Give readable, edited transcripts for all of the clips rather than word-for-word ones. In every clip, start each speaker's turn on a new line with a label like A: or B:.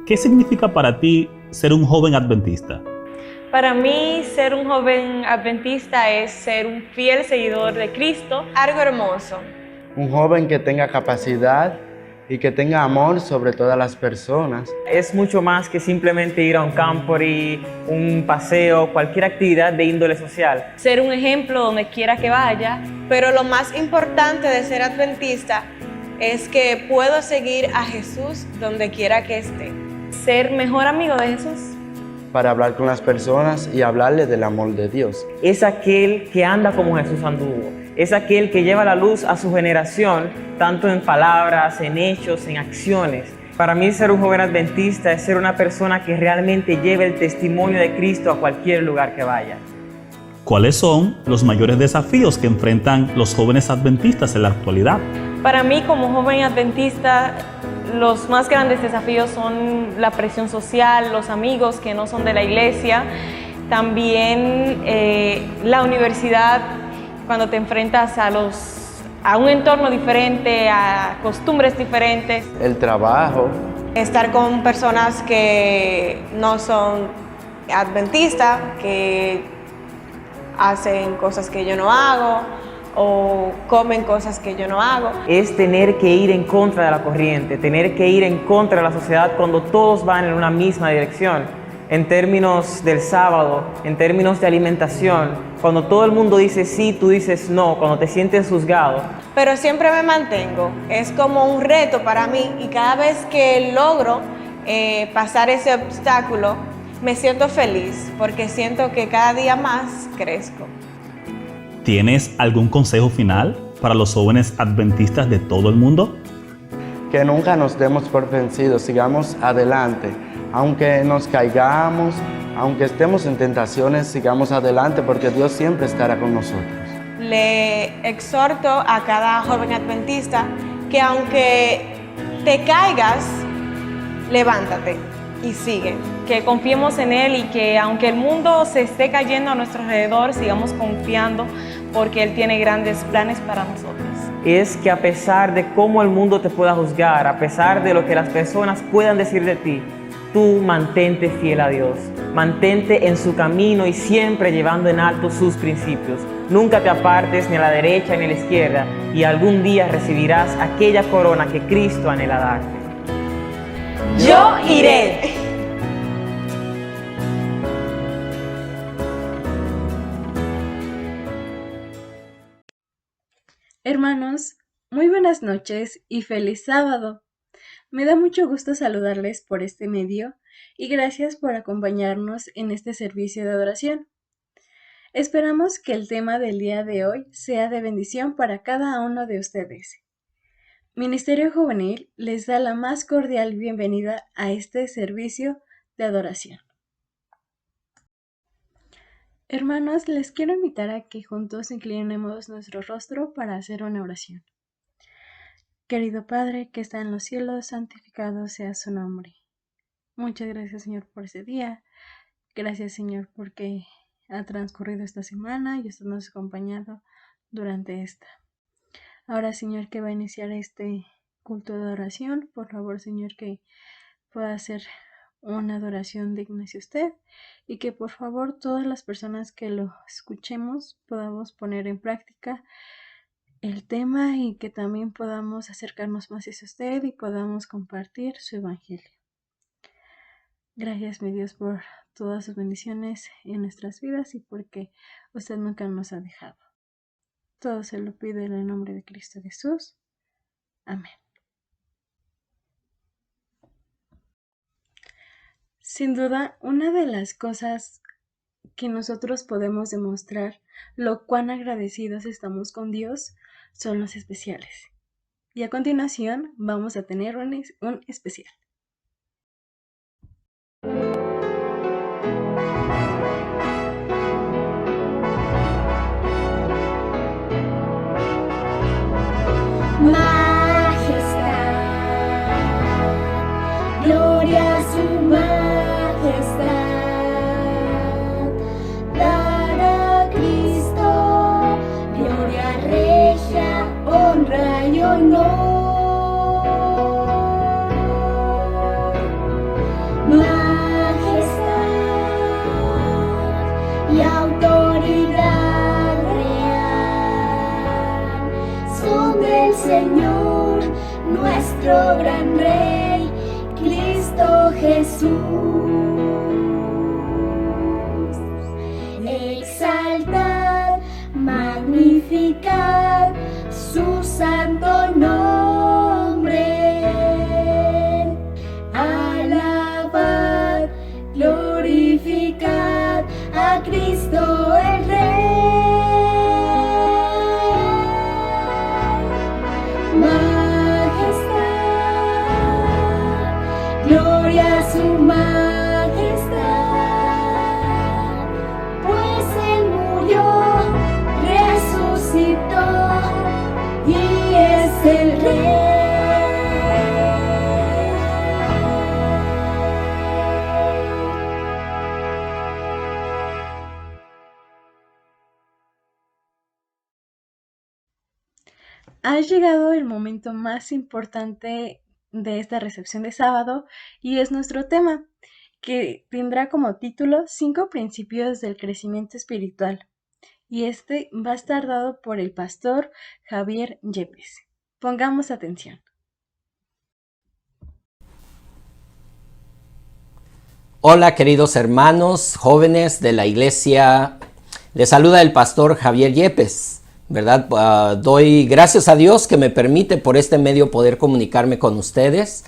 A: ¿Qué significa para ti ser un joven adventista?
B: Para mí, ser un joven adventista es ser un fiel seguidor de Cristo, algo hermoso.
C: Un joven que tenga capacidad y que tenga amor sobre todas las personas.
D: Es mucho más que simplemente ir a un camporee, un paseo, cualquier actividad de índole social.
B: Ser un ejemplo donde quiera que vaya.
E: Pero lo más importante de ser adventista es que puedo seguir a Jesús donde quiera que esté.
B: Ser mejor amigo de Jesús.
C: Para hablar con las personas y hablarles del amor de Dios.
D: Es aquel que anda como Jesús anduvo. Es aquel que lleva la luz a su generación, tanto en palabras, en hechos, en acciones. Para mí, ser un joven adventista es ser una persona que realmente lleve el testimonio de Cristo a cualquier lugar que vaya.
A: ¿Cuáles son los mayores desafíos que enfrentan los jóvenes adventistas en la actualidad?
B: Para mí, como joven adventista, los más grandes desafíos son la presión social, los amigos que no son de la iglesia, también la universidad, cuando te enfrentas a un entorno diferente, a costumbres diferentes.
C: El trabajo.
E: Estar con personas que no son adventistas, que hacen cosas que yo no hago o comen cosas que yo no hago.
D: Es tener que ir en contra de la corriente, tener que ir en contra de la sociedad cuando todos van en una misma dirección. En términos del sábado, en términos de alimentación, cuando todo el mundo dice sí, tú dices no, cuando te sientes juzgado.
E: Pero siempre me mantengo, es como un reto para mí y cada vez que logro pasar ese obstáculo, me siento feliz porque siento que cada día más crezco.
A: ¿Tienes algún consejo final para los jóvenes adventistas de todo el mundo?
C: Que nunca nos demos por vencidos, sigamos adelante. Aunque nos caigamos, aunque estemos en tentaciones, sigamos adelante porque Dios siempre estará con nosotros.
E: Le exhorto a cada joven adventista que aunque te caigas, levántate y sigue.
B: Que confiemos en Él y que aunque el mundo se esté cayendo a nuestro alrededor, sigamos confiando porque Él tiene grandes planes para nosotros.
D: Es que a pesar de cómo el mundo te pueda juzgar, a pesar de lo que las personas puedan decir de ti, tú mantente fiel a Dios, mantente en su camino y siempre llevando en alto sus principios. Nunca te apartes ni a la derecha ni a la izquierda y algún día recibirás aquella corona que Cristo anhela darte.
E: Yo iré.
F: Hermanos, muy buenas noches y feliz sábado. Me da mucho gusto saludarles por este medio y gracias por acompañarnos en este servicio de adoración. Esperamos que el tema del día de hoy sea de bendición para cada uno de ustedes. Ministerio Juvenil les da la más cordial bienvenida a este servicio de adoración. Hermanos, les quiero invitar a que juntos inclinemos nuestro rostro para hacer una oración. Querido Padre que está en los cielos, santificado sea su nombre. Muchas gracias, Señor, por ese día. Gracias, Señor, porque ha transcurrido esta semana y usted nos ha acompañado durante esta. Ahora, Señor, que va a iniciar este culto de oración, por favor, Señor, que pueda hacer una adoración digna hacia usted y que por favor todas las personas que lo escuchemos podamos poner en práctica el tema y que también podamos acercarnos más hacia usted y podamos compartir su evangelio. Gracias, mi Dios, por todas sus bendiciones en nuestras vidas y porque usted nunca nos ha dejado. Todo se lo pido en el nombre de Cristo Jesús. Amén. Sin duda, una de las cosas que nosotros podemos demostrar lo cuán agradecidos estamos con Dios son los especiales. Y a continuación vamos a tener un especial.
G: Majestad, gloria a su majestad, dar a Cristo, gloria regia, honra y honor. Señor, nuestro gran Rey, Cristo Jesús. Exaltad, magnificad su santo nombre. Alabad, glorificad a Cristo el Rey. Majestad, gloria a su majestad, pues Él murió, resucitó y es el Rey.
F: Ha llegado el momento más importante de esta recepción de sábado y es nuestro tema, que tendrá como título 5 principios del crecimiento espiritual. Y este va a estar dado por el pastor Javier Yepes. Pongamos atención.
H: Hola queridos hermanos, jóvenes de la iglesia, les saluda el pastor Javier Yepes. ¿Verdad? Doy gracias a Dios que me permite por este medio poder comunicarme con ustedes.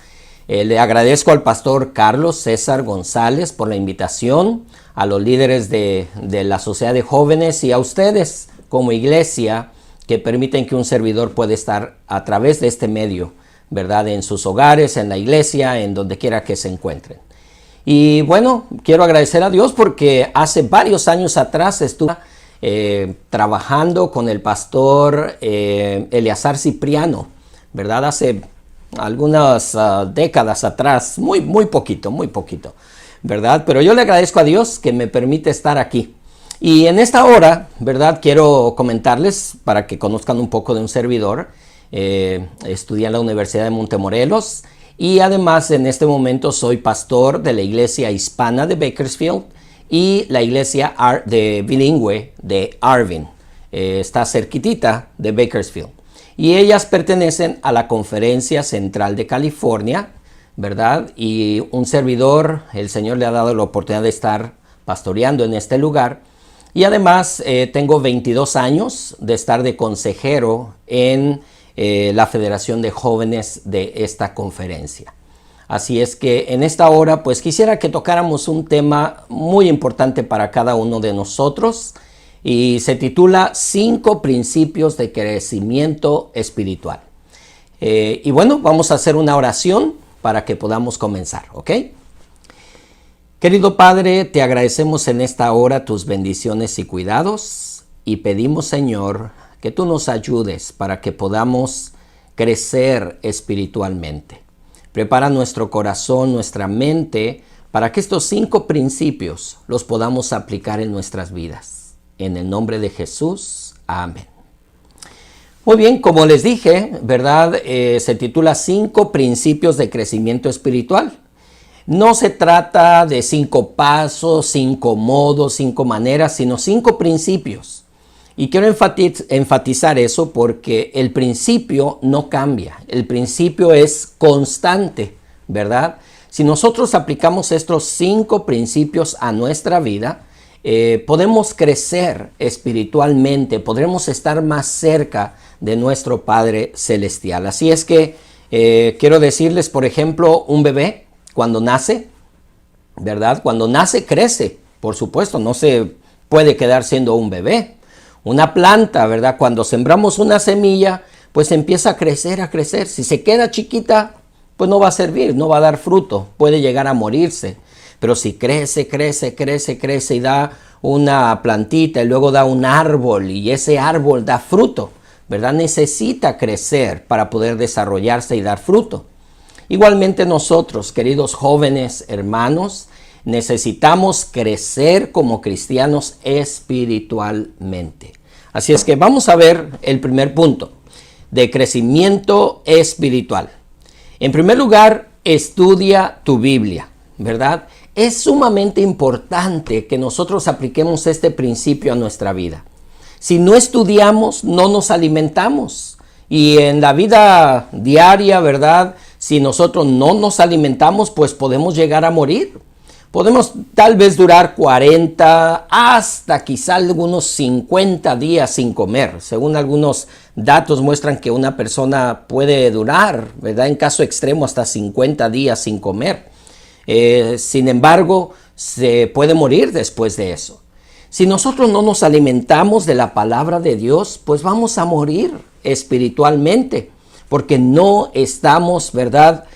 H: Le agradezco al pastor Carlos César González por la invitación, a los líderes de la sociedad de jóvenes y a ustedes como iglesia que permiten que un servidor pueda estar a través de este medio, ¿verdad? En sus hogares, en la iglesia, en donde quiera que se encuentren. Y bueno, quiero agradecer a Dios porque hace varios años atrás estuve trabajando con el pastor Eleazar Cipriano, ¿verdad? Hace algunas décadas atrás, muy poquito, ¿verdad? Pero yo le agradezco a Dios que me permite estar aquí. Y en esta hora, ¿verdad? Quiero comentarles para que conozcan un poco de un servidor. Estudié en la Universidad de Montemorelos y además en este momento soy pastor de la iglesia hispana de Bakersfield y la iglesia de bilingüe de Arvin. Está cerquitita de Bakersfield. Y ellas pertenecen a la Conferencia Central de California, ¿verdad? Y un servidor, el Señor le ha dado la oportunidad de estar pastoreando en este lugar. Y además tengo 22 años de estar de consejero en la Federación de Jóvenes de esta conferencia. Así es que en esta hora pues quisiera que tocáramos un tema muy importante para cada uno de nosotros y se titula 5 principios de crecimiento espiritual. Y bueno, vamos a hacer una oración para que podamos comenzar, ¿ok? Querido Padre, te agradecemos en esta hora tus bendiciones y cuidados y pedimos, Señor, que tú nos ayudes para que podamos crecer espiritualmente. Prepara nuestro corazón, nuestra mente, para que estos 5 principios los podamos aplicar en nuestras vidas. En el nombre de Jesús, amén. Muy bien, como les dije, ¿verdad? Se titula 5 principios de crecimiento espiritual. No se trata de 5 pasos, 5 modos, 5 maneras, sino 5 principios. Y quiero enfatizar eso porque el principio no cambia, el principio es constante, ¿verdad? Si nosotros aplicamos estos 5 principios a nuestra vida, podemos crecer espiritualmente, podremos estar más cerca de nuestro Padre Celestial. Así es que quiero decirles, por ejemplo, un bebé cuando nace, ¿verdad? Cuando nace crece, por supuesto, no se puede quedar siendo un bebé. Una planta, ¿verdad? Cuando sembramos una semilla, pues empieza a crecer. Si se queda chiquita, pues no va a servir, no va a dar fruto, puede llegar a morirse. Pero si crece y da una plantita y luego da un árbol y ese árbol da fruto, ¿verdad? Necesita crecer para poder desarrollarse y dar fruto. Igualmente nosotros, queridos jóvenes, hermanos, necesitamos crecer como cristianos espiritualmente. Así es que vamos a ver el primer punto de crecimiento espiritual. En primer lugar, estudia tu Biblia, ¿verdad? Es sumamente importante que nosotros apliquemos este principio a nuestra vida. Si no estudiamos, no nos alimentamos. Y en la vida diaria, ¿verdad? Si nosotros no nos alimentamos, pues podemos llegar a morir. Podemos tal vez durar 40 hasta quizá algunos 50 días sin comer. Según algunos datos muestran que una persona puede durar, ¿verdad? En caso extremo hasta 50 días sin comer. Sin embargo, se puede morir después de eso. Si nosotros no nos alimentamos de la palabra de Dios, pues vamos a morir espiritualmente, porque no estamos, ¿verdad?,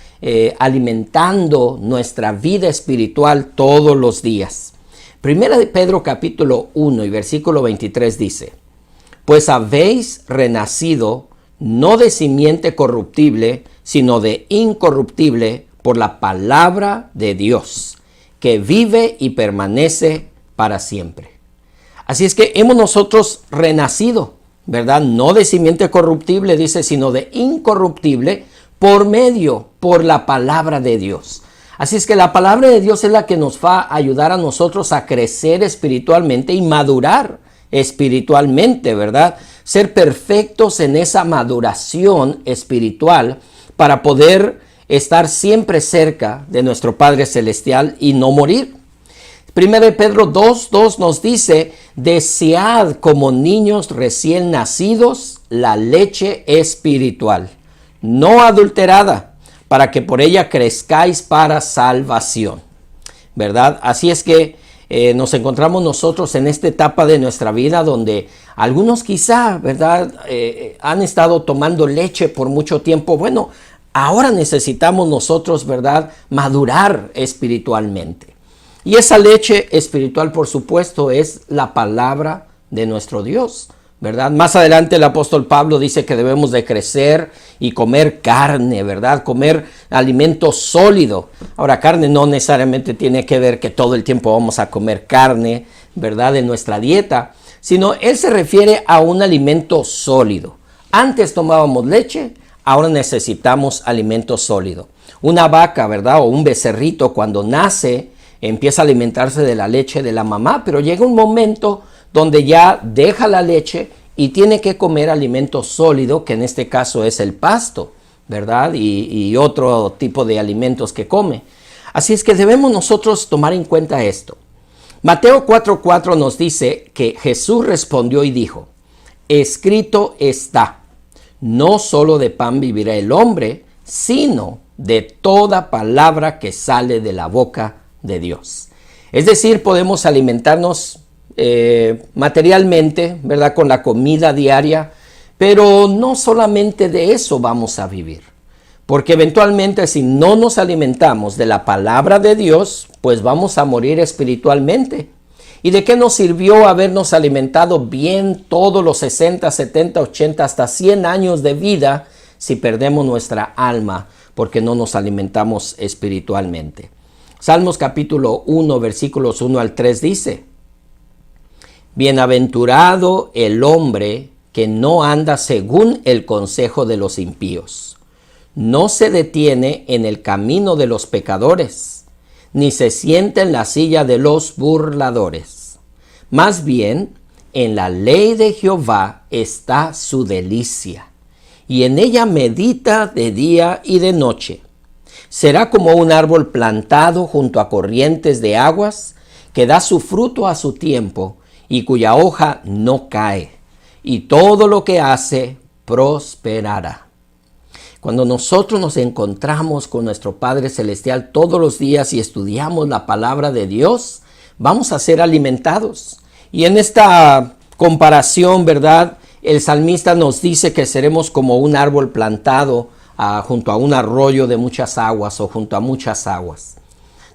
H: alimentando nuestra vida espiritual todos los días. Primera de Pedro capítulo 1 y versículo 23 dice: pues habéis renacido no de simiente corruptible, sino de incorruptible, por la palabra de Dios, que vive y permanece para siempre. Así es que hemos nosotros renacido, ¿verdad? No de simiente corruptible, dice, sino de incorruptible, por la palabra de Dios. Así es que la palabra de Dios es la que nos va a ayudar a nosotros a crecer espiritualmente y madurar espiritualmente, ¿verdad? Ser perfectos en esa maduración espiritual para poder estar siempre cerca de nuestro Padre Celestial y no morir. 1 Pedro 2:2 nos dice: desead como niños recién nacidos la leche espiritual, no adulterada, para que por ella crezcáis para salvación, ¿verdad? Así es que nos encontramos nosotros en esta etapa de nuestra vida donde algunos quizá, ¿verdad?, han estado tomando leche por mucho tiempo. Bueno, ahora necesitamos nosotros, ¿verdad?, madurar espiritualmente. Y esa leche espiritual, por supuesto, es la palabra de nuestro Dios, ¿verdad? Más adelante el apóstol Pablo dice que debemos de crecer y comer carne, ¿verdad? Comer alimento sólido. Ahora, carne no necesariamente tiene que ver que todo el tiempo vamos a comer carne, ¿verdad?, en nuestra dieta, sino él se refiere a un alimento sólido. Antes tomábamos leche, ahora necesitamos alimento sólido. Una vaca, ¿verdad?, o un becerrito cuando nace empieza a alimentarse de la leche de la mamá, pero llega un momento donde ya deja la leche y tiene que comer alimento sólido, que en este caso es el pasto, ¿verdad? Y otro tipo de alimentos que come. Así es que debemos nosotros tomar en cuenta esto. Mateo 4:4 nos dice que Jesús respondió y dijo: escrito está, no solo de pan vivirá el hombre, sino de toda palabra que sale de la boca de Dios. Es decir, podemos alimentarnos materialmente, ¿verdad?, con la comida diaria, pero no solamente de eso vamos a vivir, porque eventualmente si no nos alimentamos de la palabra de Dios, pues vamos a morir espiritualmente. ¿Y de qué nos sirvió habernos alimentado bien todos los 60, 70, 80, hasta 100 años de vida si perdemos nuestra alma porque no nos alimentamos espiritualmente? Salmos capítulo 1, versículos 1 al 3 dice: bienaventurado el hombre que no anda según el consejo de los impíos, no se detiene en el camino de los pecadores, ni se sienta en la silla de los burladores. Más bien, en la ley de Jehová está su delicia, y en ella medita de día y de noche. Será como un árbol plantado junto a corrientes de aguas, que da su fruto a su tiempo, y cuya hoja no cae, y todo lo que hace prosperará. Cuando nosotros nos encontramos con nuestro Padre Celestial todos los días y estudiamos la palabra de Dios, vamos a ser alimentados. Y en esta comparación, ¿verdad?, el salmista nos dice que seremos como un árbol plantado junto a un arroyo de muchas aguas o junto a muchas aguas.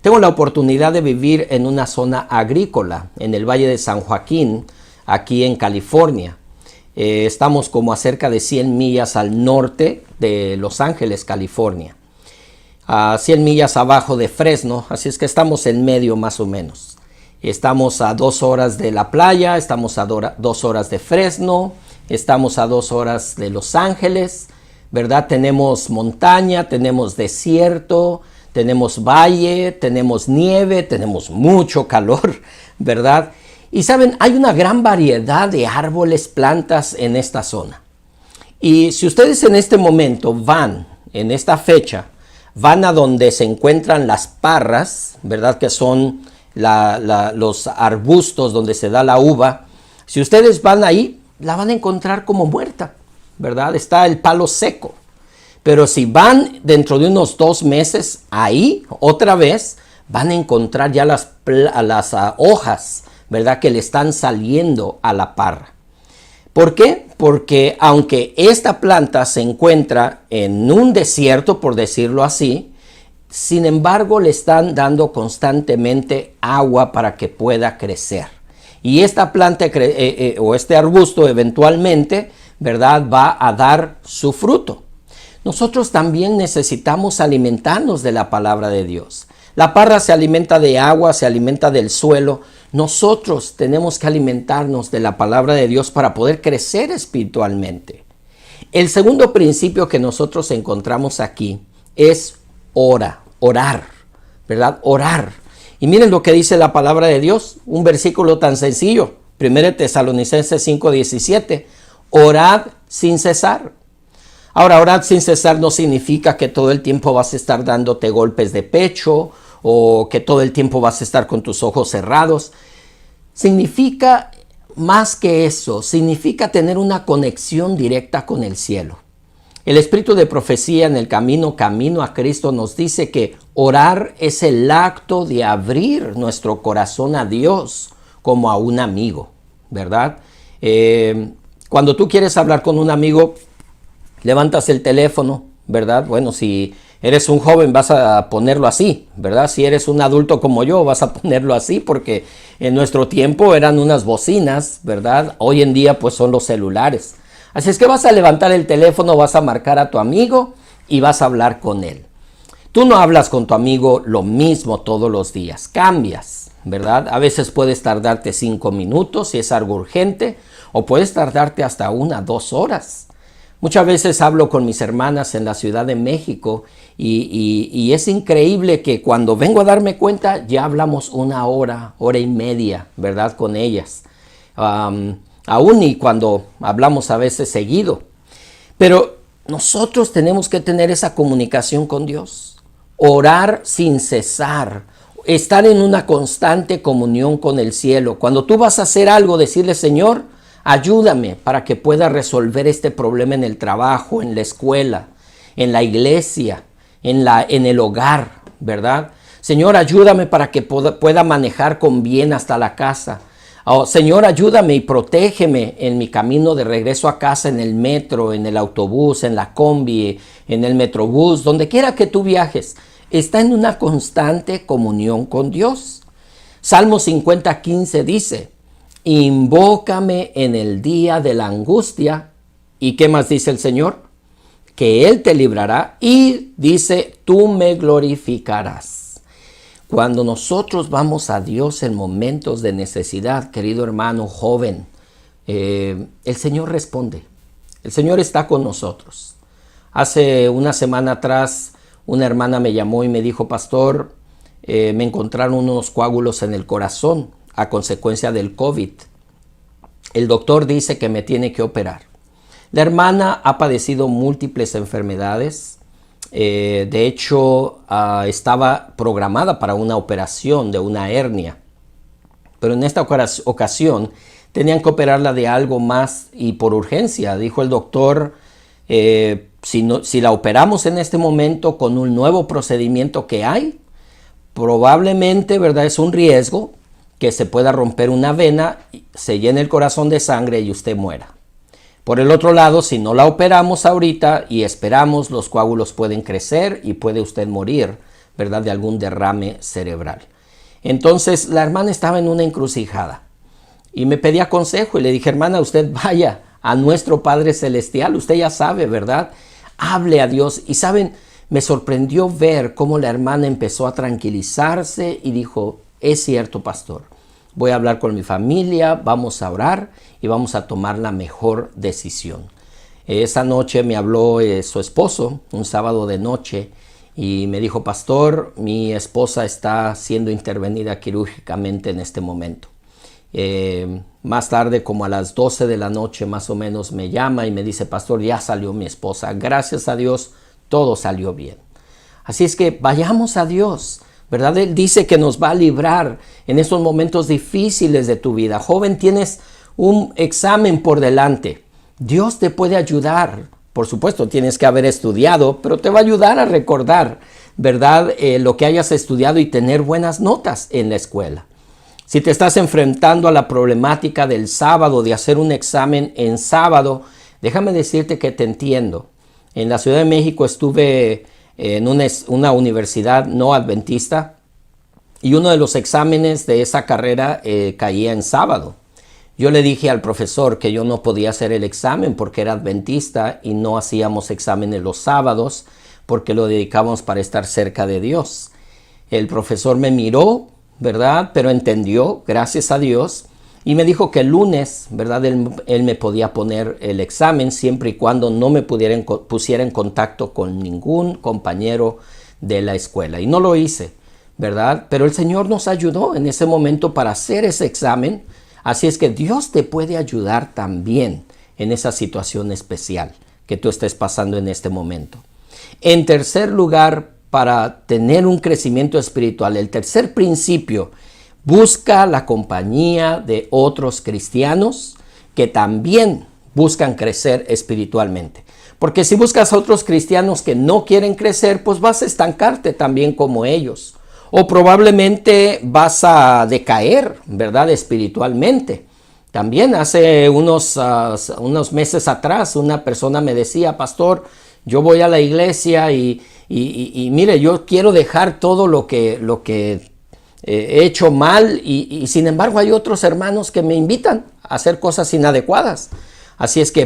H: Tengo la oportunidad de vivir en una zona agrícola, en el Valle de San Joaquín, aquí en California. Estamos como a cerca de 100 millas al norte de Los Ángeles, California. A 100 millas abajo de Fresno, así es que estamos en medio más o menos. Estamos a 2 horas de la playa, estamos a 2 horas de Fresno, estamos a 2 horas de Los Ángeles, ¿verdad? Tenemos montaña, tenemos desierto, tenemos valle, tenemos nieve, tenemos mucho calor, ¿verdad? Y saben, hay una gran variedad de árboles, plantas en esta zona. Y si ustedes en este momento van, en esta fecha, van a donde se encuentran las parras, ¿verdad? Que son los arbustos donde se da la uva. Si ustedes van ahí, la van a encontrar como muerta, ¿verdad? Está el palo seco. Pero si van dentro de unos 2 meses ahí, otra vez, van a encontrar ya las hojas, ¿verdad? Que le están saliendo a la parra. ¿Por qué? Porque aunque esta planta se encuentra en un desierto, por decirlo así, sin embargo le están dando constantemente agua para que pueda crecer. Y esta planta o este arbusto eventualmente, ¿verdad? Va a dar su fruto. Nosotros también necesitamos alimentarnos de la palabra de Dios. La parra se alimenta de agua, se alimenta del suelo. Nosotros tenemos que alimentarnos de la palabra de Dios para poder crecer espiritualmente. El segundo principio que nosotros encontramos aquí es orar, ¿verdad? Orar. Y miren lo que dice la palabra de Dios, un versículo tan sencillo, 1 Tesalonicenses 5:17, orad sin cesar. Ahora, orar sin cesar no significa que todo el tiempo vas a estar dándote golpes de pecho o que todo el tiempo vas a estar con tus ojos cerrados. Significa más que eso, significa tener una conexión directa con el cielo. El espíritu de profecía en el camino a Cristo nos dice que orar es el acto de abrir nuestro corazón a Dios como a un amigo, ¿verdad? Cuando tú quieres hablar con un amigo, levantas el teléfono, ¿verdad? Bueno, si eres un joven vas a ponerlo así, ¿verdad? Si eres un adulto como yo vas a ponerlo así porque en nuestro tiempo eran unas bocinas, ¿verdad? Hoy en día pues son los celulares. Así es que vas a levantar el teléfono, vas a marcar a tu amigo y vas a hablar con él. Tú no hablas con tu amigo lo mismo todos los días, cambias, ¿verdad? A veces puedes tardarte 5 minutos si es algo urgente o puedes tardarte hasta 1, 2 horas. Muchas veces hablo con mis hermanas en la Ciudad de México y es increíble que cuando vengo a darme cuenta ya hablamos 1 hora, 1:30, ¿verdad? Con ellas. Aún y cuando hablamos a veces seguido. Pero nosotros tenemos que tener esa comunicación con Dios. Orar sin cesar. Estar en una constante comunión con el cielo. Cuando tú vas a hacer algo, decirle, Señor, ayúdame para que pueda resolver este problema en el trabajo, en la escuela, en la iglesia, en el hogar, ¿verdad? Señor, ayúdame para que pueda manejar con bien hasta la casa. Oh, Señor, ayúdame y protégeme en mi camino de regreso a casa, en el metro, en el autobús, en la combi, en el metrobús, donde quiera que tú viajes. Está en una constante comunión con Dios. Salmo 50:15 dice, invócame en el día de la angustia. ¿Y qué más dice el Señor? Que Él te librará y dice, tú me glorificarás. Cuando nosotros vamos a Dios en momentos de necesidad, querido hermano joven, el Señor responde. El Señor está con nosotros. Hace una semana atrás, una hermana me llamó y me dijo, pastor, me encontraron unos coágulos en el corazón a consecuencia del COVID. El doctor dice que me tiene que operar. La hermana ha padecido múltiples enfermedades. De hecho, estaba programada para una operación de una hernia. Pero en esta ocasión tenían que operarla de algo más y por urgencia. Dijo el doctor, si la operamos en este momento con un nuevo procedimiento que hay, probablemente, ¿verdad? Es un riesgo que se pueda romper una vena, se llene el corazón de sangre y usted muera. Por el otro lado, si no la operamos ahorita y esperamos, los coágulos pueden crecer y puede usted morir, ¿verdad? De algún derrame cerebral. Entonces, la hermana estaba en una encrucijada y me pedía consejo y le dije, hermana, usted vaya a nuestro Padre Celestial, usted ya sabe, ¿verdad? Hable a Dios. Y saben, me sorprendió ver cómo la hermana empezó a tranquilizarse y dijo, es cierto, pastor. Voy a hablar con mi familia, vamos a orar y vamos a tomar la mejor decisión. Esa noche me habló su esposo, un sábado de noche, y me dijo, pastor, mi esposa está siendo intervenida quirúrgicamente en este momento. Más tarde, como a las 12 de la noche más o menos, me llama y me dice, pastor, ya salió mi esposa. Gracias a Dios, todo salió bien. Así es que vayamos a Dios, ¿verdad? Él dice que nos va a librar en estos momentos difíciles de tu vida. Joven, tienes un examen por delante. Dios te puede ayudar. Por supuesto, tienes que haber estudiado, pero te va a ayudar a recordar, ¿verdad? Lo que hayas estudiado y tener buenas notas en la escuela. Si te estás enfrentando a la problemática del sábado, de hacer un examen en sábado, déjame decirte que te entiendo. En la Ciudad de México estuve en una universidad no adventista y uno de los exámenes de esa carrera caía en sábado. Yo le dije al profesor que yo no podía hacer el examen porque era adventista y no hacíamos exámenes los sábados porque lo dedicábamos para estar cerca de Dios. El profesor me miró, ¿verdad? Pero entendió, gracias a Dios, y me dijo que el lunes, ¿verdad? Él me podía poner el examen siempre y cuando no me pusiera en contacto con ningún compañero de la escuela. Y no lo hice, ¿verdad? Pero el Señor nos ayudó en ese momento para hacer ese examen. Así es que Dios te puede ayudar también en esa situación especial que tú estés pasando en este momento. En tercer lugar, para tener un crecimiento espiritual, el tercer principio, busca la compañía de otros cristianos que también buscan crecer espiritualmente. Porque si buscas a otros cristianos que no quieren crecer, pues vas a estancarte también como ellos. O probablemente vas a decaer, ¿verdad? Espiritualmente. También hace unos meses atrás una persona me decía, pastor, yo voy a la iglesia y mire, yo quiero dejar todo lo que he hecho mal y sin embargo hay otros hermanos que me invitan a hacer cosas inadecuadas. Así es que,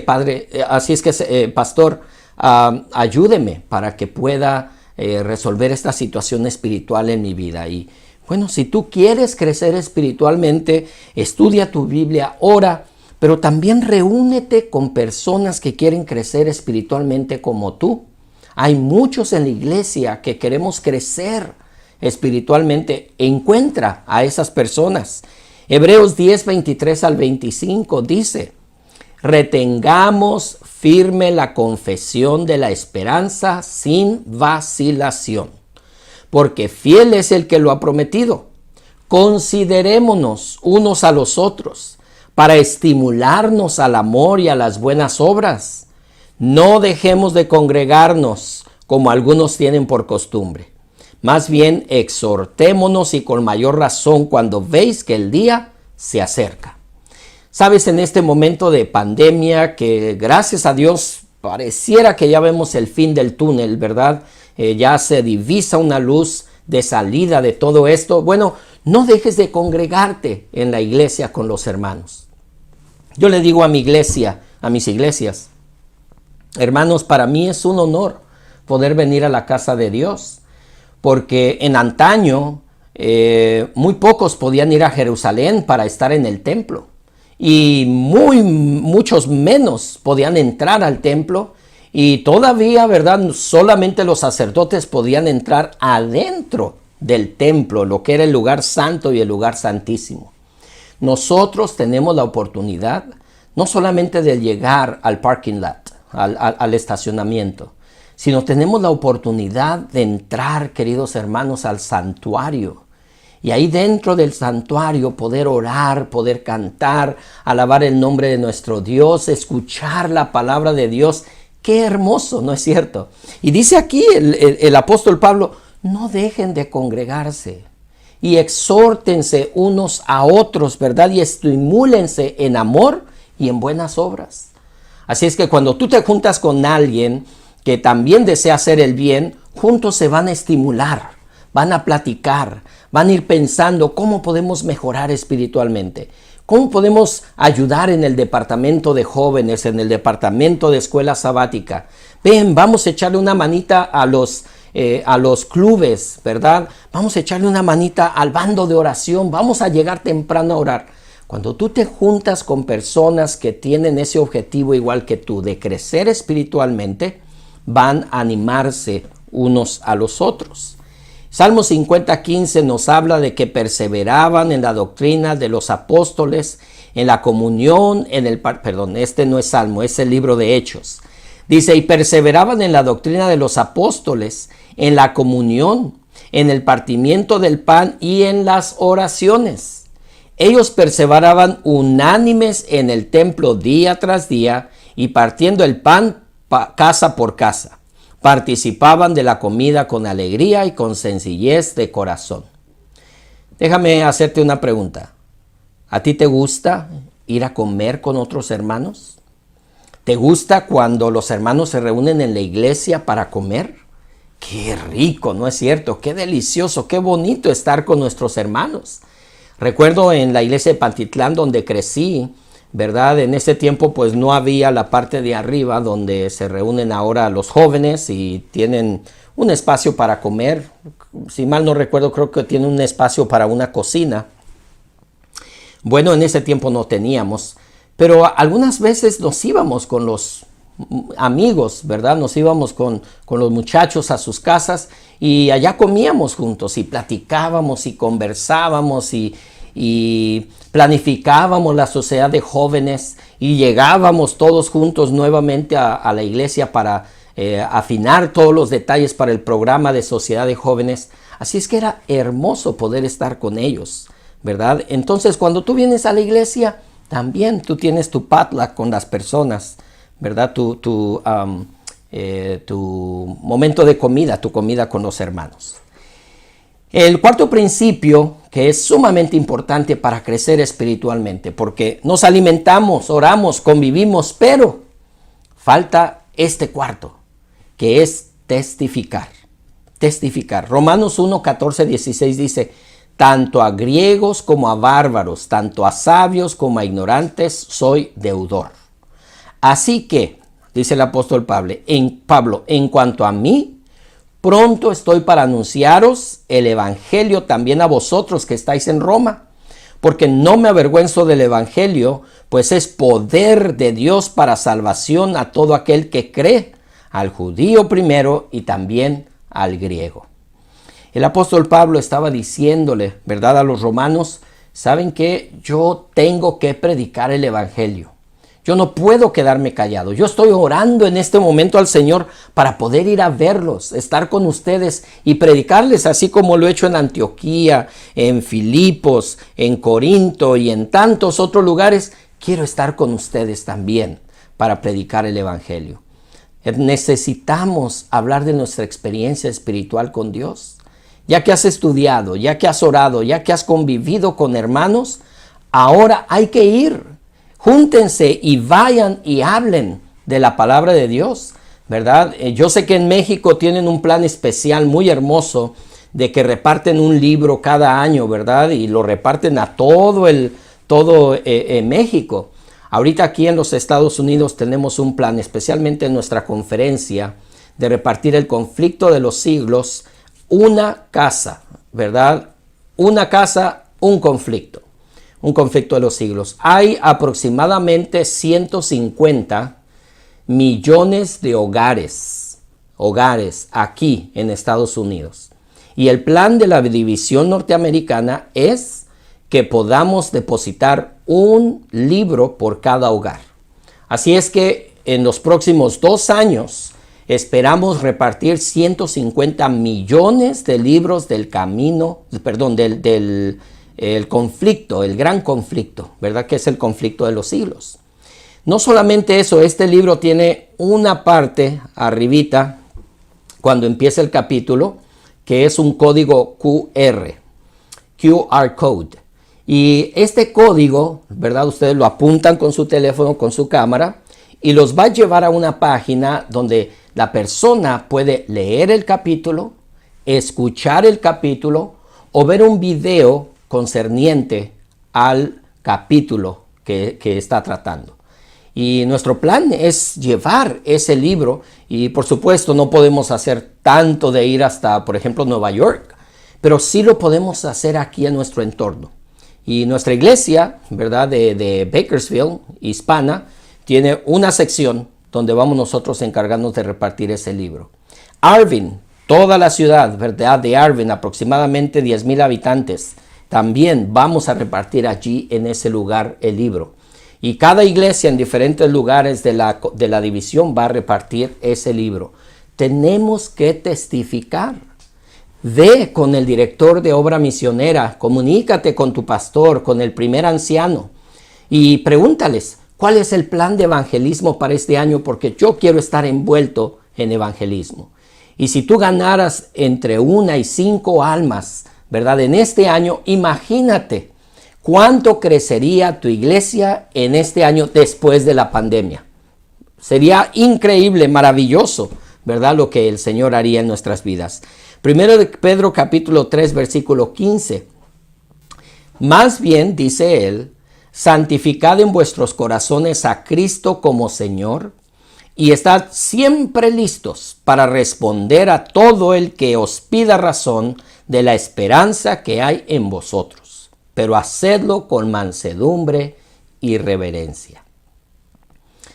H: pastor, ayúdeme para que pueda resolver esta situación espiritual en mi vida. Y bueno, si tú quieres crecer espiritualmente, estudia tu Biblia, ora, pero también reúnete con personas que quieren crecer espiritualmente como tú. Hay muchos en la iglesia que queremos crecer espiritualmente. Encuentra a esas personas. Hebreos 10, 23 al 25 dice, retengamos firme la confesión de la esperanza sin vacilación, porque fiel es el que lo ha prometido. Considerémonos unos a los otros para estimularnos al amor y a las buenas obras. No dejemos de congregarnos como algunos tienen por costumbre. Más bien exhortémonos y con mayor razón cuando veis que el día se acerca. Sabes, en este momento de pandemia que gracias a Dios pareciera que ya vemos el fin del túnel, ¿verdad? Ya se divisa una luz de salida de todo esto. Bueno, no dejes de congregarte en la iglesia con los hermanos. Yo le digo a mi iglesia, a mis iglesias, hermanos, para mí es un honor poder venir a la casa de Dios, porque en antaño muy pocos podían ir a Jerusalén para estar en el templo y muchos menos podían entrar al templo y todavía, ¿verdad? Solamente los sacerdotes podían entrar adentro del templo, lo que era el lugar santo y el lugar santísimo. Nosotros tenemos la oportunidad no solamente de llegar al parking lot, al estacionamiento, sino tenemos la oportunidad de entrar, queridos hermanos, al santuario. Y ahí dentro del santuario poder orar, poder cantar, alabar el nombre de nuestro Dios, escuchar la palabra de Dios. ¡Qué hermoso!, ¿no es cierto? Y dice aquí el apóstol Pablo, no dejen de congregarse y exhórtense unos a otros, ¿verdad? Y estimúlense en amor y en buenas obras. Así es que cuando tú te juntas con alguien que también desea hacer el bien, juntos se van a estimular, van a platicar, van a ir pensando cómo podemos mejorar espiritualmente, cómo podemos ayudar en el departamento de jóvenes, en el departamento de escuela sabática. Ven, vamos a echarle una manita a los clubes, ¿verdad? Vamos a echarle una manita al bando de oración, vamos a llegar temprano a orar. Cuando tú te juntas con personas que tienen ese objetivo igual que tú, de crecer espiritualmente, van a animarse unos a los otros. Salmo 50:15 nos habla de que perseveraban en la doctrina de los apóstoles, en la comunión, este no es Salmo, es el libro de Hechos. Dice, y perseveraban en la doctrina de los apóstoles, en la comunión, en el partimiento del pan y en las oraciones. Ellos perseveraban unánimes en el templo día tras día y partiendo el pan casa por casa. Participaban de la comida con alegría y con sencillez de corazón. Déjame hacerte una pregunta. ¿A ti te gusta ir a comer con otros hermanos? ¿Te gusta cuando los hermanos se reúnen en la iglesia para comer? ¡Qué rico! ¿No es cierto? ¡Qué delicioso! ¡Qué bonito estar con nuestros hermanos! Recuerdo en la iglesia de Pantitlán donde crecí, ¿verdad? En ese tiempo pues no había la parte de arriba donde se reúnen ahora los jóvenes y tienen un espacio para comer. Si mal no recuerdo, creo que tienen un espacio para una cocina. Bueno, en ese tiempo no teníamos, pero algunas veces nos íbamos con los amigos, ¿verdad? Nos íbamos con los muchachos a sus casas y allá comíamos juntos y platicábamos y conversábamos y planificábamos la sociedad de jóvenes y llegábamos todos juntos nuevamente a la iglesia para afinar todos los detalles para el programa de sociedad de jóvenes. Así es que era hermoso poder estar con ellos, ¿verdad? Entonces cuando tú vienes a la iglesia, también tú tienes tu potluck con las personas, ¿verdad? Tu momento de comida, tu comida con los hermanos. El cuarto principio que es sumamente importante para crecer espiritualmente, porque nos alimentamos, oramos, convivimos, pero falta este cuarto, que es testificar. Testificar. Romanos 1:14-16 dice, tanto a griegos como a bárbaros, tanto a sabios como a ignorantes, soy deudor. Así que, dice el apóstol Pablo, en cuanto a mí, pronto estoy para anunciaros el evangelio también a vosotros que estáis en Roma, porque no me avergüenzo del evangelio, pues es poder de Dios para salvación a todo aquel que cree, al judío primero y también al griego. El apóstol Pablo estaba diciéndole, ¿verdad?, a los romanos, ¿saben qué? Yo tengo que predicar el evangelio. Yo no puedo quedarme callado. Yo estoy orando en este momento al Señor para poder ir a verlos, estar con ustedes y predicarles, así como lo he hecho en Antioquía, en Filipos, en Corinto y en tantos otros lugares. Quiero estar con ustedes también para predicar el evangelio. Necesitamos hablar de nuestra experiencia espiritual con Dios. Ya que has estudiado, ya que has orado, ya que has convivido con hermanos, ahora hay que ir. Júntense y vayan y hablen de la palabra de Dios, ¿verdad? Yo sé que en México tienen un plan especial muy hermoso de que reparten un libro cada año, ¿verdad? Y lo reparten a todo México. Ahorita aquí en los Estados Unidos tenemos un plan, especialmente en nuestra conferencia, de repartir el conflicto de los siglos, una casa, ¿verdad? Una casa, un conflicto de los siglos. Hay aproximadamente 150 millones de hogares aquí en Estados Unidos. Y el plan de la división norteamericana es que podamos depositar un libro por cada hogar. Así es que en los próximos 2 años esperamos repartir 150 millones de libros del conflicto, el gran conflicto, ¿verdad? Que es el conflicto de los siglos. No solamente eso, este libro tiene una parte arribita, cuando empieza el capítulo, que es un código QR Code. Y este código, ¿verdad? Ustedes lo apuntan con su teléfono, con su cámara, y los va a llevar a una página donde la persona puede leer el capítulo, escuchar el capítulo o ver un video concerniente al capítulo que está tratando. Y nuestro plan es llevar ese libro y por supuesto no podemos hacer tanto de ir hasta, por ejemplo, Nueva York, pero sí lo podemos hacer aquí en nuestro entorno. Y nuestra iglesia, ¿verdad?, de Bakersfield, hispana, tiene una sección donde vamos nosotros a encargarnos de repartir ese libro. Arvin toda la ciudad, ¿verdad?, de Arvin, aproximadamente 10,000 habitantes. También vamos a repartir allí en ese lugar el libro. Y cada iglesia en diferentes lugares de la división va a repartir ese libro. Tenemos que testificar. Ve con el director de obra misionera, comunícate con tu pastor, con el primer anciano y pregúntales cuál es el plan de evangelismo para este año, porque yo quiero estar envuelto en evangelismo. Y si tú ganaras entre 1 y 5 almas, ¿verdad?, en este año, imagínate cuánto crecería tu iglesia en este año después de la pandemia. Sería increíble, maravilloso, ¿verdad?, lo que el Señor haría en nuestras vidas. Primero de Pedro capítulo 3 versículo 15. Más bien, dice él, santificad en vuestros corazones a Cristo como Señor y estad siempre listos para responder a todo el que os pida razón de la esperanza que hay en vosotros, pero hacedlo con mansedumbre y reverencia.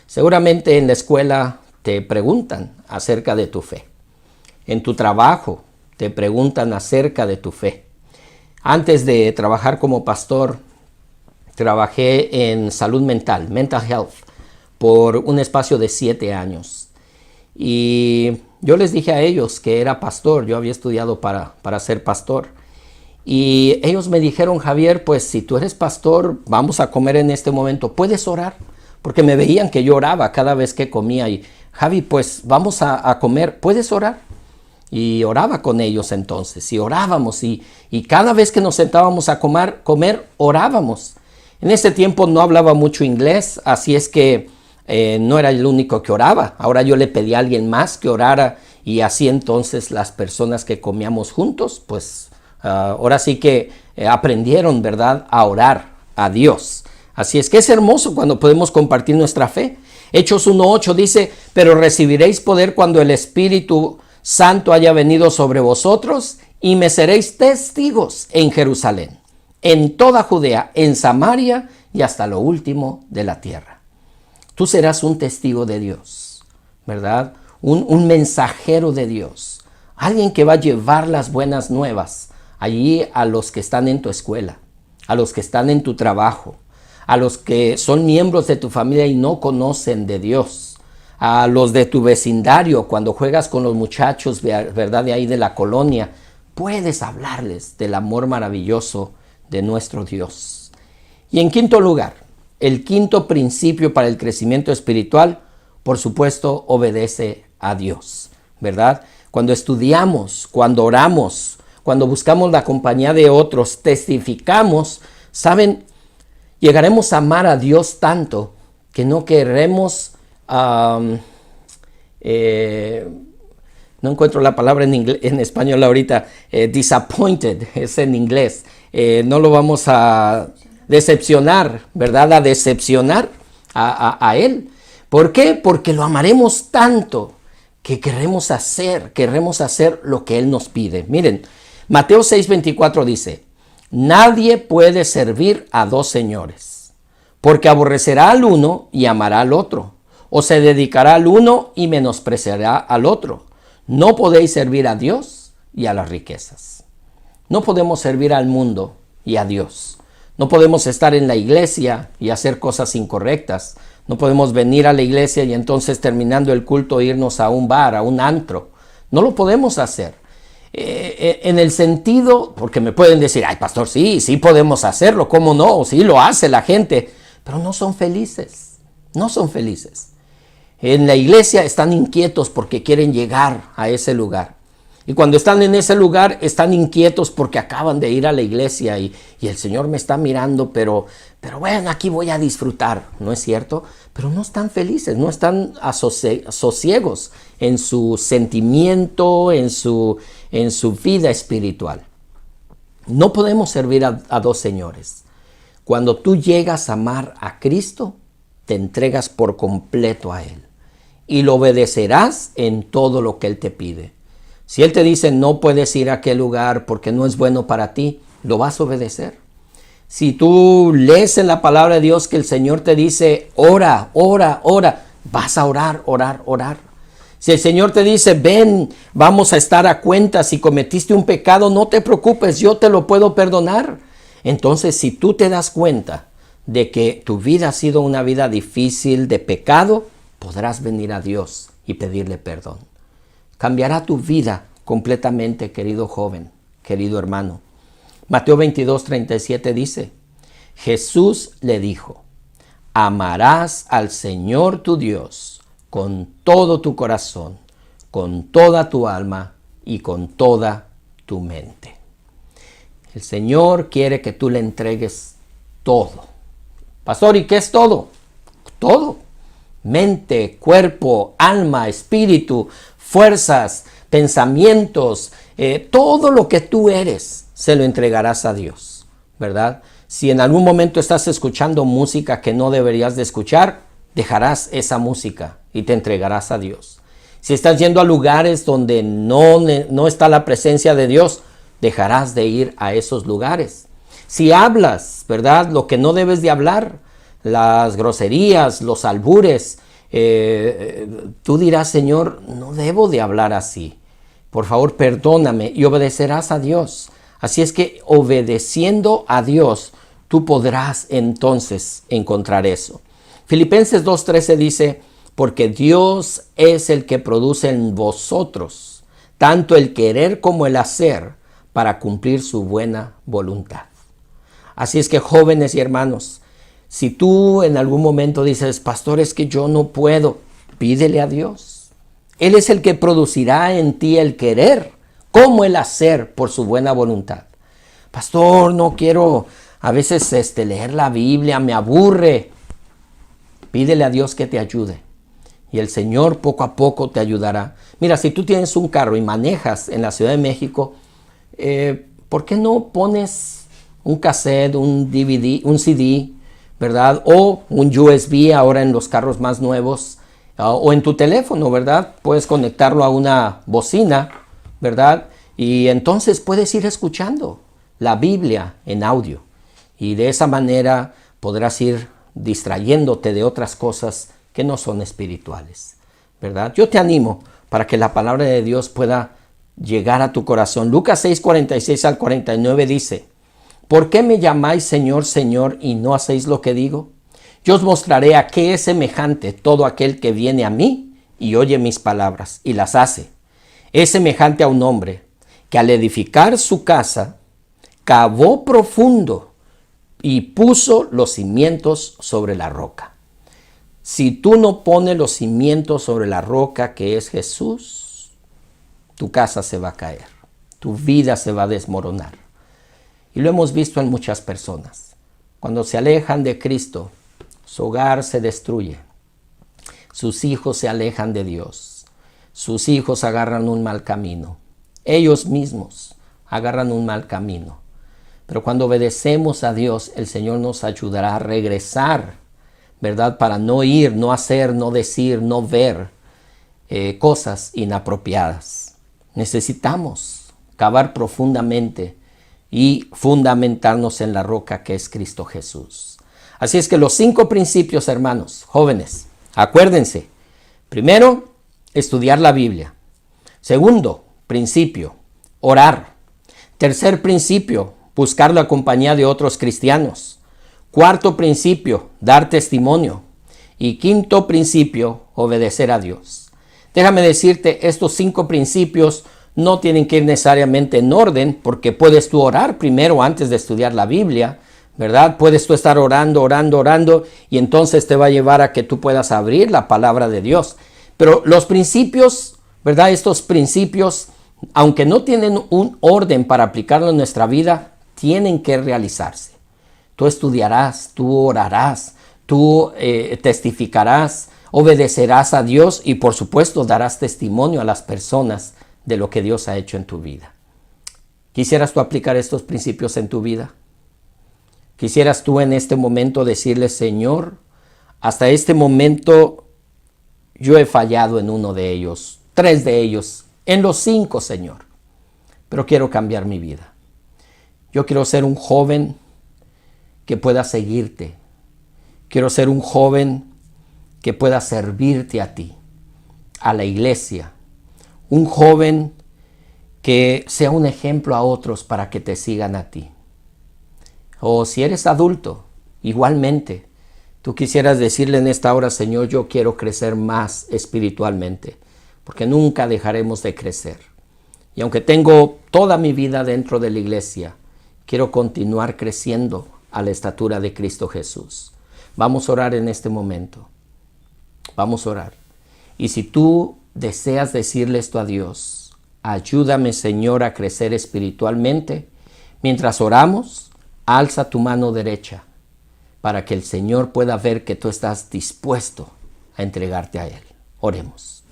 H: Seguramente en la escuela te preguntan acerca de tu fe. En tu trabajo te preguntan acerca de tu fe. Antes de trabajar como pastor, trabajé en salud mental, mental health, por un espacio de 7 años. Y yo les dije a ellos que era pastor, yo había estudiado para ser pastor. Y ellos me dijeron, Javier, pues si tú eres pastor, vamos a comer en este momento, ¿puedes orar? Porque me veían que yo oraba cada vez que comía y, Javi, pues vamos a comer, ¿puedes orar? Y oraba con ellos entonces, y orábamos, y cada vez que nos sentábamos a comer, orábamos. En ese tiempo no hablaba mucho inglés, así es que no era el único que oraba. Ahora yo le pedí a alguien más que orara, y así entonces las personas que comíamos juntos, pues ahora sí que aprendieron, ¿verdad?, a orar a Dios. Así es que es hermoso cuando podemos compartir nuestra fe. Hechos 1:8 dice, pero recibiréis poder cuando el Espíritu Santo haya venido sobre vosotros y me seréis testigos en Jerusalén, en toda Judea, en Samaria y hasta lo último de la tierra. Tú serás un testigo de Dios, ¿verdad? Un mensajero de Dios, alguien que va a llevar las buenas nuevas allí a los que están en tu escuela, a los que están en tu trabajo, a los que son miembros de tu familia y no conocen de Dios, a los de tu vecindario, cuando juegas con los muchachos, ¿verdad?, de ahí de la colonia, puedes hablarles del amor maravilloso de nuestro Dios. Y en quinto lugar, el quinto principio para el crecimiento espiritual, por supuesto, obedece a Dios, ¿verdad? Cuando estudiamos, cuando oramos, cuando buscamos la compañía de otros, testificamos, ¿saben? Llegaremos a amar a Dios tanto que no queremos... no encuentro la palabra en español ahorita, disappointed, es en inglés. No lo vamos a decepcionar, ¿verdad? A decepcionar a Él. ¿Por qué? Porque lo amaremos tanto que querremos hacer lo que Él nos pide. Miren, Mateo 6:24 dice, nadie puede servir a 2 señores, porque aborrecerá al uno y amará al otro, o se dedicará al uno y menospreciará al otro. No podéis servir a Dios y a las riquezas. No podemos servir al mundo y a Dios. No podemos estar en la iglesia y hacer cosas incorrectas. No podemos venir a la iglesia y entonces terminando el culto irnos a un bar, a un antro. No lo podemos hacer. En el sentido, porque me pueden decir, ay pastor, sí podemos hacerlo, ¿cómo no? Sí lo hace la gente, pero no son felices. No son felices. En la iglesia están inquietos porque quieren llegar a ese lugar. Y cuando están en ese lugar, están inquietos porque acaban de ir a la iglesia y el Señor me está mirando, pero bueno, aquí voy a disfrutar, ¿no es cierto? Pero no están felices, no están sosiegos en su sentimiento, en su vida espiritual. No podemos servir a 2 señores. Cuando tú llegas a amar a Cristo, te entregas por completo a Él y lo obedecerás en todo lo que Él te pide. Si Él te dice no puedes ir a aquel lugar porque no es bueno para ti, lo vas a obedecer. Si tú lees en la palabra de Dios que el Señor te dice ora, ora, ora, vas a orar. Si el Señor te dice, ven, vamos a estar a cuenta, si cometiste un pecado, no te preocupes, yo te lo puedo perdonar. Entonces, si tú te das cuenta de que tu vida ha sido una vida difícil de pecado, podrás venir a Dios y pedirle perdón. Cambiará tu vida completamente, querido joven, querido hermano. Mateo 22:37 dice, Jesús le dijo, amarás al Señor tu Dios con todo tu corazón, con toda tu alma y con toda tu mente. El Señor quiere que tú le entregues todo. Pastor, ¿y qué es todo? Todo. Mente, cuerpo, alma, espíritu, fuerzas, pensamientos, todo lo que tú eres, se lo entregarás a Dios, ¿verdad? Si en algún momento estás escuchando música que no deberías de escuchar, dejarás esa música y te entregarás a Dios. Si estás yendo a lugares donde no está la presencia de Dios, dejarás de ir a esos lugares. Si hablas, ¿verdad?, lo que no debes de hablar, las groserías, los albures, tú dirás, Señor, no debo de hablar así. Por favor, perdóname, y obedecerás a Dios. Así es que obedeciendo a Dios, tú podrás entonces encontrar eso. Filipenses 2:13 dice, porque Dios es el que produce en vosotros tanto el querer como el hacer para cumplir su buena voluntad. Así es que, jóvenes y hermanos, si tú en algún momento dices, pastor, es que yo no puedo, pídele a Dios. Él es el que producirá en ti el querer como el hacer por su buena voluntad. Pastor, no quiero a veces leer la Biblia, me aburre. Pídele a Dios que te ayude y el Señor poco a poco te ayudará. Mira, si tú tienes un carro y manejas en la Ciudad de México, ¿por qué no pones un cassette, un DVD, un CD, ¿verdad? O un USB ahora en los carros más nuevos, o en tu teléfono, ¿verdad? Puedes conectarlo a una bocina, ¿verdad? Y entonces puedes ir escuchando la Biblia en audio. Y de esa manera podrás ir distrayéndote de otras cosas que no son espirituales, ¿verdad? Yo te animo para que la palabra de Dios pueda llegar a tu corazón. Lucas 6:46 al 49 dice, ¿por qué me llamáis Señor, Señor, y no hacéis lo que digo? Yo os mostraré a qué es semejante todo aquel que viene a mí y oye mis palabras y las hace. Es semejante a un hombre que al edificar su casa, cavó profundo y puso los cimientos sobre la roca. Si tú no pones los cimientos sobre la roca que es Jesús, tu casa se va a caer, tu vida se va a desmoronar. Y lo hemos visto en muchas personas. Cuando se alejan de Cristo, su hogar se destruye. Sus hijos se alejan de Dios. Sus hijos agarran un mal camino. Ellos mismos agarran un mal camino. Pero cuando obedecemos a Dios, el Señor nos ayudará a regresar, ¿verdad? Para no ir, no hacer, no decir, no ver cosas inapropiadas. Necesitamos cavar profundamente y fundamentarnos en la roca que es Cristo Jesús. Así es que los 5 principios, hermanos, jóvenes, acuérdense. Primero, estudiar la Biblia. Segundo, principio, orar. Tercer principio, buscar la compañía de otros cristianos. Cuarto principio, dar testimonio. Y quinto principio, obedecer a Dios. Déjame decirte, estos 5 principios no tienen que ir necesariamente en orden, porque puedes tú orar primero antes de estudiar la Biblia, ¿verdad? Puedes tú estar orando, y entonces te va a llevar a que tú puedas abrir la palabra de Dios. Pero los principios, ¿verdad? Estos principios, aunque no tienen un orden para aplicarlo en nuestra vida, tienen que realizarse. Tú estudiarás, tú orarás, tú testificarás, obedecerás a Dios y por supuesto darás testimonio a las personas de lo que Dios ha hecho en tu vida. ¿Quisieras tú aplicar estos principios en tu vida? ¿Quisieras tú en este momento decirle, Señor, hasta este momento yo he fallado en uno de ellos, 3 de ellos, en los 5, Señor, pero quiero cambiar mi vida. Yo quiero ser un joven que pueda seguirte. Quiero ser un joven que pueda servirte a ti. a la iglesia, un joven que sea un ejemplo a otros para que te sigan a ti. O si eres adulto, igualmente, tú quisieras decirle en esta hora, Señor, yo quiero crecer más espiritualmente, porque nunca dejaremos de crecer. Y aunque tengo toda mi vida dentro de la iglesia, quiero continuar creciendo a la estatura de Cristo Jesús. Vamos a orar en este momento. Vamos a orar. Y si tú deseas decirle esto a Dios, ayúdame, Señor, a crecer espiritualmente, mientras oramos, alza tu mano derecha para que el Señor pueda ver que tú estás dispuesto a entregarte a Él. Oremos.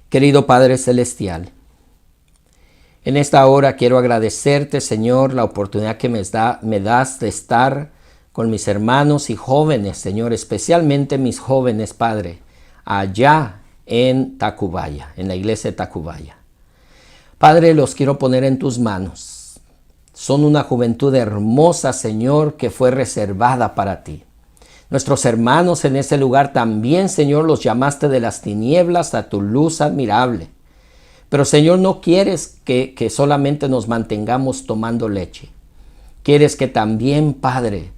H: Querido Padre Celestial, en esta hora quiero agradecerte, Señor, la oportunidad que me das de estar con mis hermanos y jóvenes, Señor, especialmente mis jóvenes, Padre, allá en Tacubaya, en la iglesia de Tacubaya. Padre, los quiero poner en tus manos. Son una juventud hermosa, Señor, que fue reservada para ti. Nuestros hermanos en ese lugar también, Señor, los llamaste de las tinieblas a tu luz admirable. Pero, Señor, no quieres que solamente nos mantengamos tomando leche. Quieres que también, Padre,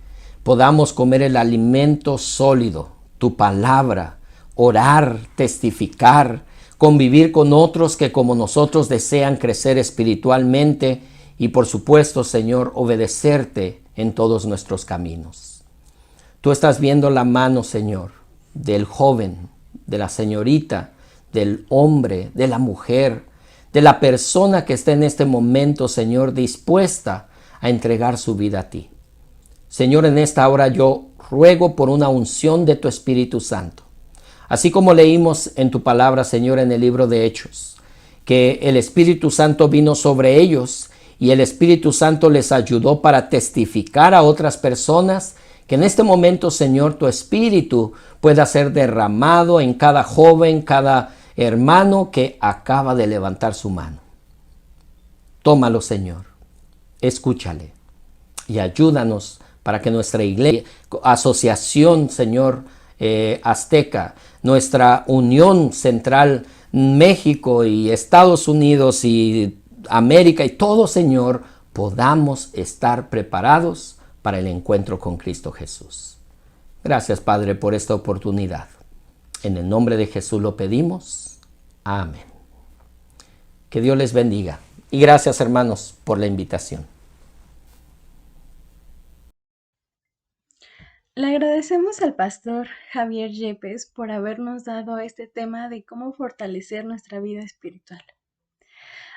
H: podamos comer el alimento sólido, tu palabra, orar, testificar, convivir con otros que como nosotros desean crecer espiritualmente y por supuesto, Señor, obedecerte en todos nuestros caminos. Tú estás viendo la mano, Señor, del joven, de la señorita, del hombre, de la mujer, de la persona que está en este momento, Señor, dispuesta a entregar su vida a ti. Señor, en esta hora yo ruego por una unción de tu Espíritu Santo. Así como leímos en tu palabra, Señor, en el libro de Hechos, que el Espíritu Santo vino sobre ellos y el Espíritu Santo les ayudó para testificar a otras personas, que en este momento, Señor, tu Espíritu pueda ser derramado en cada joven, cada hermano que acaba de levantar su mano. Tómalo, Señor, escúchale y ayúdanos para que nuestra iglesia, asociación, Señor, azteca, nuestra Unión Central, México y Estados Unidos y América y todo, Señor, podamos estar preparados para el encuentro con Cristo Jesús. Gracias, Padre, por esta oportunidad. En el nombre de Jesús lo pedimos. Amén. Que Dios les bendiga. Y gracias, hermanos, por la invitación.
F: Le agradecemos al pastor Javier Yepes por habernos dado este tema de cómo fortalecer nuestra vida espiritual.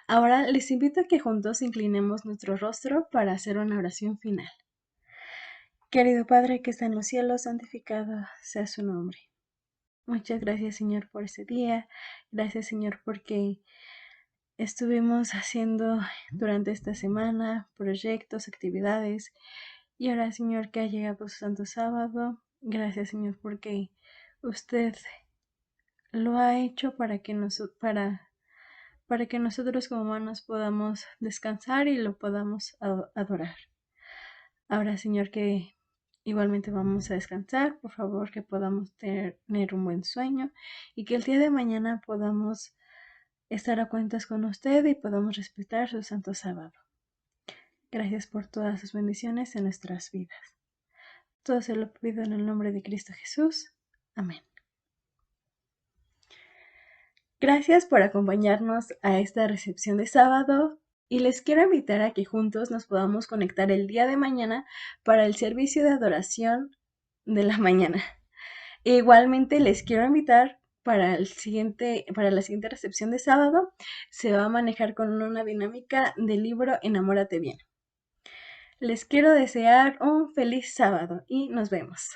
F: Ahora les invito a que juntos inclinemos nuestro rostro para hacer una oración final. Querido Padre que está en los cielos, santificado sea su nombre. Muchas gracias, Señor, por este día. Gracias, Señor, porque estuvimos haciendo durante esta semana proyectos, actividades. Y ahora, Señor, que ha llegado su santo sábado. Gracias, Señor, porque usted lo ha hecho para que nosotros como humanos podamos descansar y lo podamos adorar. Ahora, Señor, que igualmente vamos a descansar, por favor, que podamos tener un buen sueño y que el día de mañana podamos estar a cuentas con usted y podamos respetar su santo sábado. Gracias por todas sus bendiciones en nuestras vidas. Todo se lo pido en el nombre de Cristo Jesús. Amén. Gracias por acompañarnos a esta recepción de sábado y les quiero invitar a que juntos nos podamos conectar el día de mañana para el servicio de adoración de la mañana. E igualmente les quiero invitar para la siguiente recepción de sábado. Se va a manejar con una dinámica del libro Enamórate Bien. Les quiero desear un feliz sábado y nos vemos.